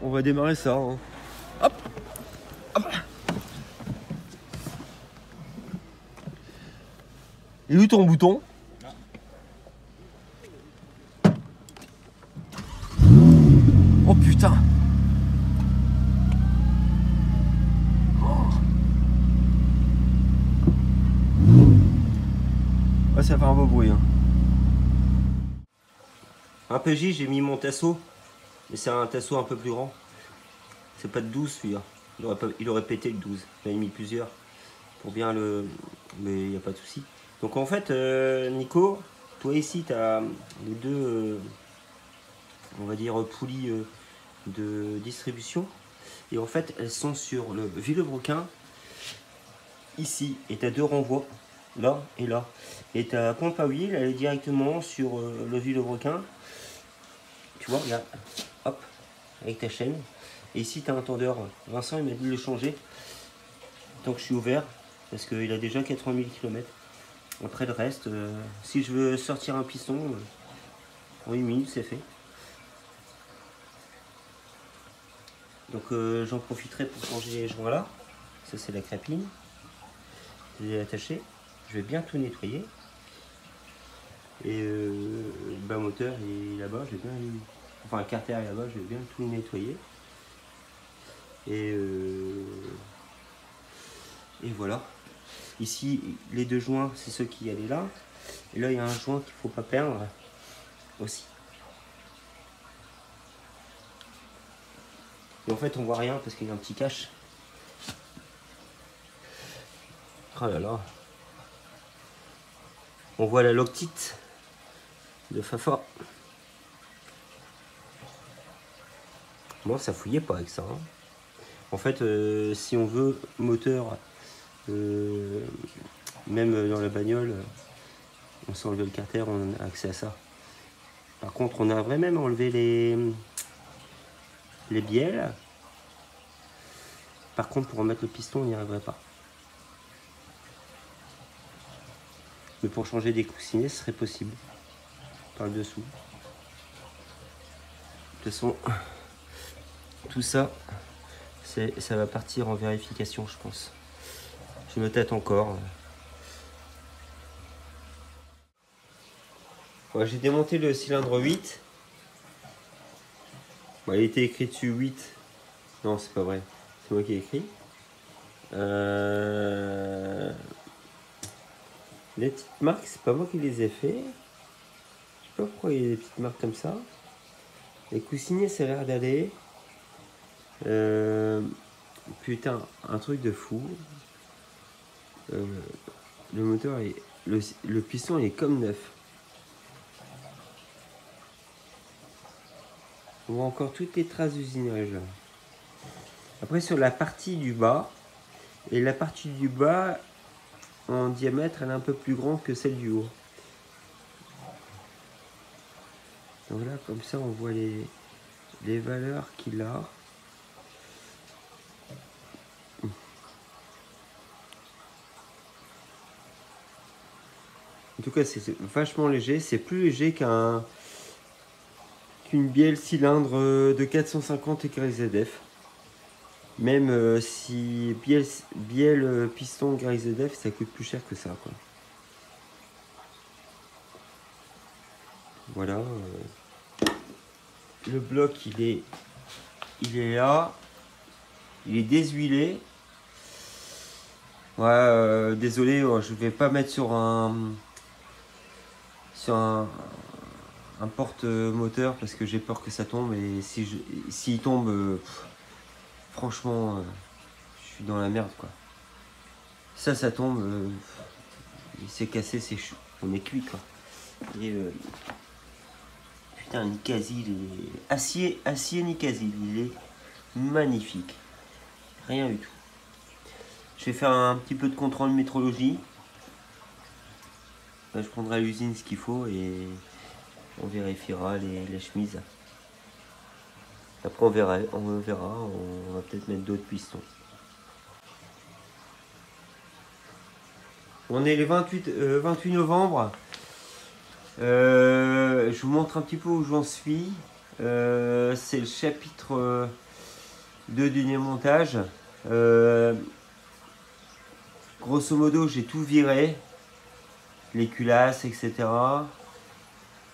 on va démarrer ça. Hein. Hop, hop. Et où ton bouton? Oh putain! Ouais, ça fait un beau bruit. Hein. Un PJ, j'ai mis mon tasseau, mais c'est un tasseau un peu plus grand. C'est pas de 12 celui-là. Il aurait pété le 12. J'en ai mis plusieurs pour bien le. Mais il n'y a pas de souci. Donc en fait, Nico, toi ici, tu as les deux, on va dire, poulies de distribution. Et en fait, elles sont sur le Villebrequin, ici. Et tu as deux renvois, là et là. Et ta pompe à huile, elle est directement sur le Villebrequin. Tu vois, regarde, hop, avec ta chaîne. Et ici, tu as un tendeur. Vincent, il m'a dit de le changer tant que je suis ouvert, parce qu'il a déjà 80 000 km. Après le reste, si je veux sortir un piston, en 1 minute, c'est fait. Donc j'en profiterai pour changer les joints là. Ça, c'est la crépine. Je l'ai attaché. Je vais bien tout nettoyer. Et le bas moteur est là-bas, je vais bien. Enfin, le carter est là-bas, je vais bien tout nettoyer. Et voilà. Ici, les deux joints, c'est ceux qui allaient là. Et là, il y a un joint qu'il ne faut pas perdre aussi. Et en fait, on voit rien parce qu'il y a un petit cache. Oh là là. On voit la loctite de Fafa. Moi, ça fouillait pas avec ça. Hein. En fait, si on veut moteur, même dans la bagnole, on s'est enlevé le carter, on a accès à ça. Par contre, on a vraiment enlevé les bielles. Par contre, pour remettre le piston, on n'y arriverait pas. Mais pour changer des coussinets, ce serait possible. Par le dessous. De toute façon, tout ça, ça va partir en vérification, je pense. Je me tâte encore. Ouais, j'ai démonté le cylindre 8. Bon, il était écrit dessus 8. Non, c'est pas vrai. C'est moi qui ai écrit. Les petites marques, c'est pas moi qui les ai fait. Je sais pas pourquoi il y a des petites marques comme ça. Les coussinets, ça a l'air d'aller. Putain, un truc de fou. Le moteur est. Le piston est comme neuf. On voit encore toutes les traces d'usinage. Après, sur la partie du bas, et la partie du bas en diamètre, elle est un peu plus grande que celle du haut. Donc là, comme ça, on voit les valeurs qu'il a. En tout cas, c'est vachement léger. C'est plus léger qu'une bielle cylindre de 450 écuries ZF. Même si bielle piston écurie ZF, ça coûte plus cher que ça, quoi. Voilà. Le bloc, il est là. Il est déshuilé. Ouais, désolé, je vais pas mettre sur un porte-moteur parce que j'ai peur que ça tombe. Et s'il tombe, franchement, je suis dans la merde, quoi. Ça tombe, il s'est cassé, c'est chaud. On est cuit, quoi. Et putain, Nikkasi, acier Nikkasi, il est magnifique. Rien du tout. Je vais faire un petit peu de contrôle métrologie. Là, je prendrai à l'usine ce qu'il faut et on vérifiera les chemises. Après on verra, on va peut-être mettre d'autres pistons. On est le 28 novembre. Je vous montre un petit peu où j'en suis. C'est le chapitre du démontage. Grosso modo, j'ai tout viré, les culasses, etc.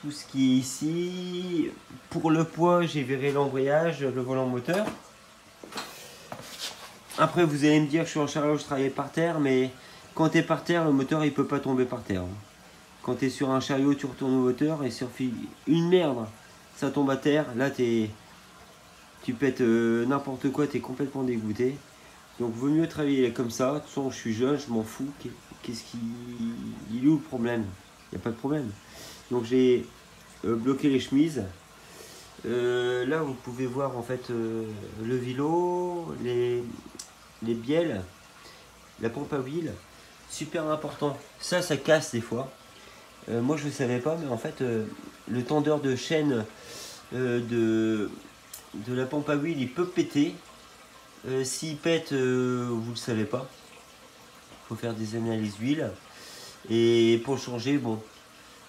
Tout ce qui est ici. Pour le poids, j'ai viré l'embrayage, le volant moteur. Après, vous allez me dire que je suis en chariot, je travaille par terre, mais quand tu es par terre, le moteur il peut pas tomber par terre. Quand tu es sur un chariot, tu retournes au moteur et sur une merde, ça tombe à terre. Là, tu pètes n'importe quoi, tu es complètement dégoûté. Donc, vaut mieux travailler comme ça. De toute façon, je suis jeune, je m'en fous. Qu'est-ce qui. Il est où le problème? Il n'y a pas de problème. Donc, j'ai bloqué les chemises. Là, vous pouvez voir en fait le vilo, les bielles, la pompe à huile. Super important. Ça casse des fois. Moi, je ne savais pas, mais en fait, le tendeur de chaîne de la pompe à huile, il peut péter. S'il pète, vous ne le savez pas. Il faut faire des analyses d'huile. Et pour le changer, bon,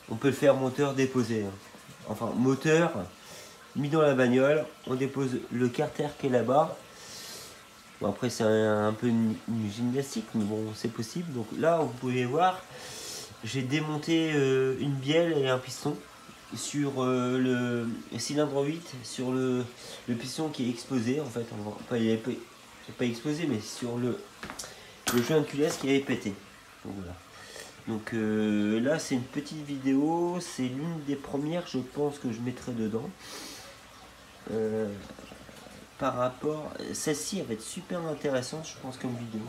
on peut le faire moteur déposé. Enfin, moteur mis dans la bagnole. On dépose le carter qui est là-bas. Bon, après, c'est un peu une gymnastique, mais bon, c'est possible. Donc là, vous pouvez voir, j'ai démonté une bielle et un piston sur le cylindre 8, sur le piston qui est exposé en fait. Il n'est pas explosé, mais sur le joint de culasse qui avait pété. Donc voilà. Donc là, c'est une petite vidéo, c'est l'une des premières, je pense, que je mettrai dedans. Par rapport, celle-ci elle va être super intéressante, je pense, comme vidéo.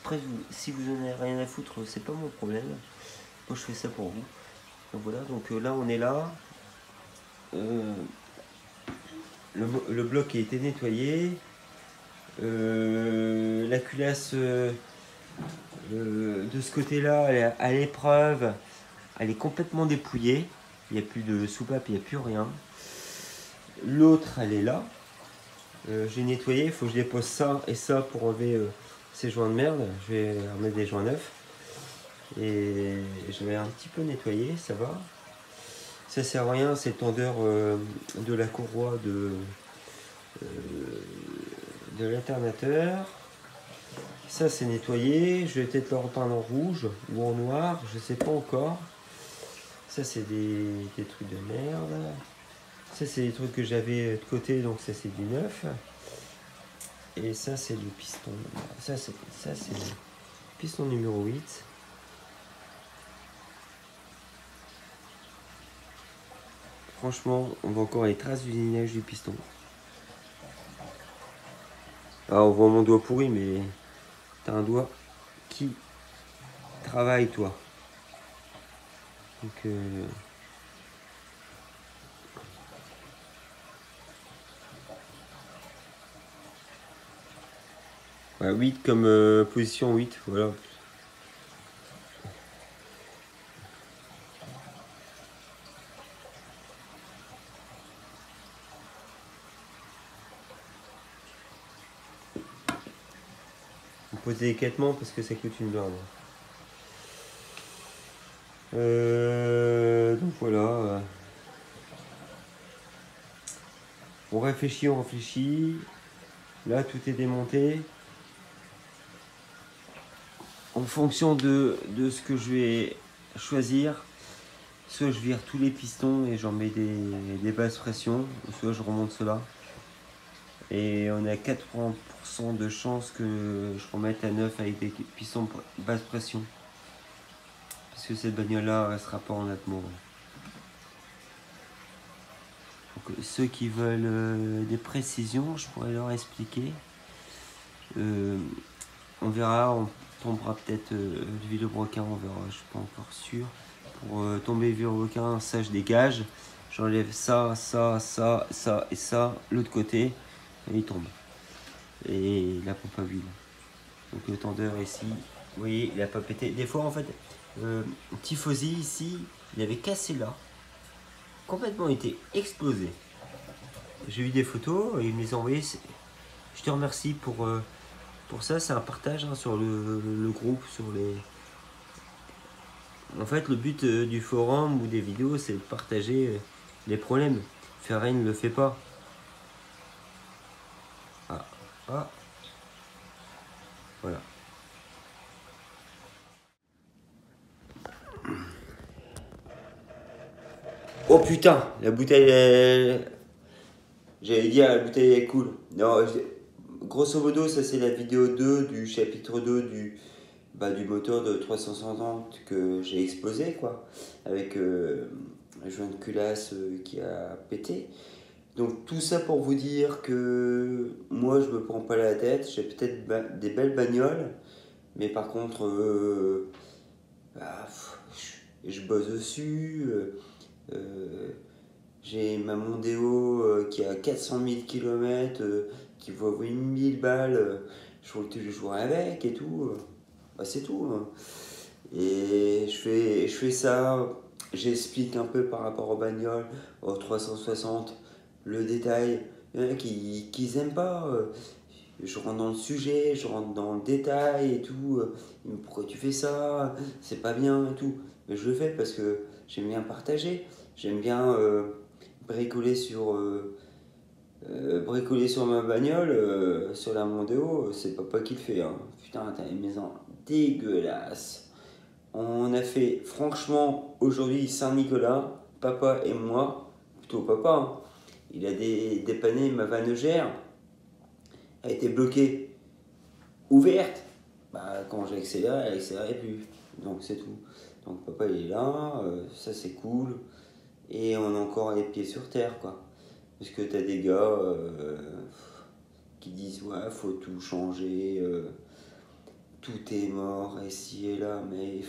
Après, si vous en avez rien à foutre, c'est pas mon problème. Moi, je fais ça pour vous. Donc voilà, donc là, on est là. Le bloc a été nettoyé. La culasse de ce côté-là, elle est à l'épreuve. Elle est complètement dépouillée. Il n'y a plus de soupape, il n'y a plus rien. L'autre, elle est là. J'ai nettoyé, il faut que je dépose ça et ça pour enlever ces joints de merde. Je vais remettre des joints neufs. Et je vais un petit peu nettoyer, ça va. Ça sert à rien, c'est le tendeur de la courroie de l'alternateur. Ça c'est nettoyé, je vais peut-être le repeindre en rouge ou en noir, je sais pas encore. Ça c'est des trucs de merde. Ça c'est des trucs que j'avais de côté, donc ça c'est du neuf. Et ça c'est le piston. Ça c'est le piston numéro 8. Franchement, on voit encore les traces d'usinage du piston. Ah, on voit mon doigt pourri, mais t'as un doigt qui travaille, toi. Donc, voilà, 8 comme position 8, voilà. On pose délicatement parce que ça coûte une blinde. Donc voilà. On réfléchit. Là, tout est démonté. En fonction de ce que je vais choisir, soit je vire tous les pistons et j'en mets des basses pressions, soit je remonte cela. Et on a 80% de chances que je remette à neuf avec des pistons basse pression. Parce que cette bagnole-là ne restera pas en atmo. Donc, ceux qui veulent des précisions, je pourrais leur expliquer. On verra, on tombera peut-être le vilebrequin, on verra, je suis pas encore sûr. Pour tomber le vilebrequin, ça je dégage. J'enlève ça et ça, l'autre côté, et il tombe. Et la pompe à huile. Donc le tendeur ici, vous voyez, il a pas pété. Des fois en fait, Tifosi ici, il avait cassé là, complètement été explosé. J'ai vu des photos, et il me les a envoyées. Je te remercie pour ça, c'est un partage hein, sur le groupe, sur les. En fait, le but du forum ou des vidéos, c'est de partager les problèmes. Ferrari ne le fait pas. Ah, Ah. Voilà. Oh putain, la bouteille est... J'allais dire la bouteille est cool. Non, grosso modo, ça c'est la vidéo 2 du chapitre 2 du moteur de 350 que j'ai explosé, quoi. Avec un joint de culasse qui a pété. Donc tout ça pour vous dire que moi je me prends pas la tête. J'ai peut-être des belles bagnoles. Mais par contre, bah, je bosse dessus. J'ai ma Mondeo qui a 400 000 km, qui vaut 8000 balles. Je roule tous les jours avec et tout. Bah, c'est tout. Hein. Et je fais ça. J'explique un peu par rapport aux bagnoles, aux 360, le détail. Il y en a qui n'aiment pas. Je rentre dans le sujet, je rentre dans le détail et tout. Pourquoi tu fais ça? C'est pas bien et tout. Mais je le fais parce que j'aime bien partager. J'aime bien bricoler bricoler sur ma bagnole, sur la Mondeo. C'est papa qui le fait. Hein. Putain, t'as une maison dégueulasse. On a fait, franchement, aujourd'hui Saint-Nicolas, papa et moi, plutôt papa. Hein. Il a dépanné ma vanegère. Elle était bloquée, ouverte. Bah, quand j'ai accéléré, elle accélérait plus. Donc c'est tout. Donc papa il est là, ça c'est cool. Et on a encore les pieds sur terre, quoi. Parce que t'as des gars qui disent ouais, faut tout changer, tout est mort, et ci et là, mais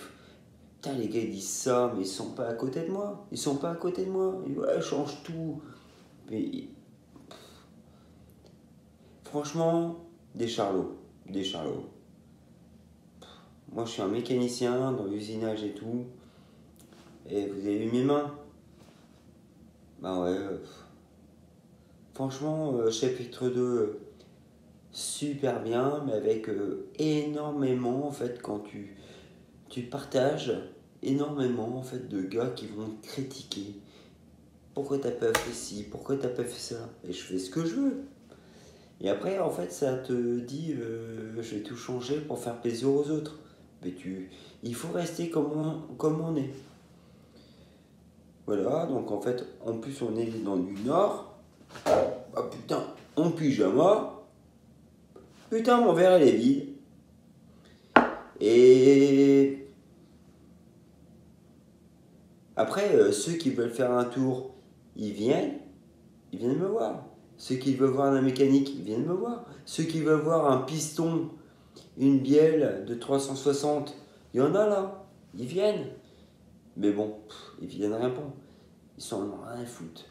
putain, les gars ils disent ça, mais ils sont pas à côté de moi. Ils sont pas à côté de moi. Ils disent ouais, change tout. Mais franchement, des charlots. Des charlots. Moi je suis un mécanicien dans l'usinage et tout. Et vous avez vu mes mains? Bah ouais. Franchement, chapitre 2, super bien, mais avec énormément, en fait, quand tu partages, énormément, en fait, de gars qui vont te critiquer. Pourquoi t'as pas fait ci? Pourquoi t'as pas fait ça? Et je fais ce que je veux. Et après, en fait, ça te dit, je vais tout changer pour faire plaisir aux autres. Mais il faut rester comme on est. Voilà, donc en fait, en plus, on est dans du Nord. Ah putain, en pyjama. Putain, mon verre, il est vide. Et après, ceux qui veulent faire un tour, ils viennent me voir. Ceux qui veulent voir la mécanique, ils viennent me voir. Ceux qui veulent voir un piston, une bielle de 360, il y en a là. Ils viennent. Mais bon, ils viennent rien pour. Ils sont en rien à foutre.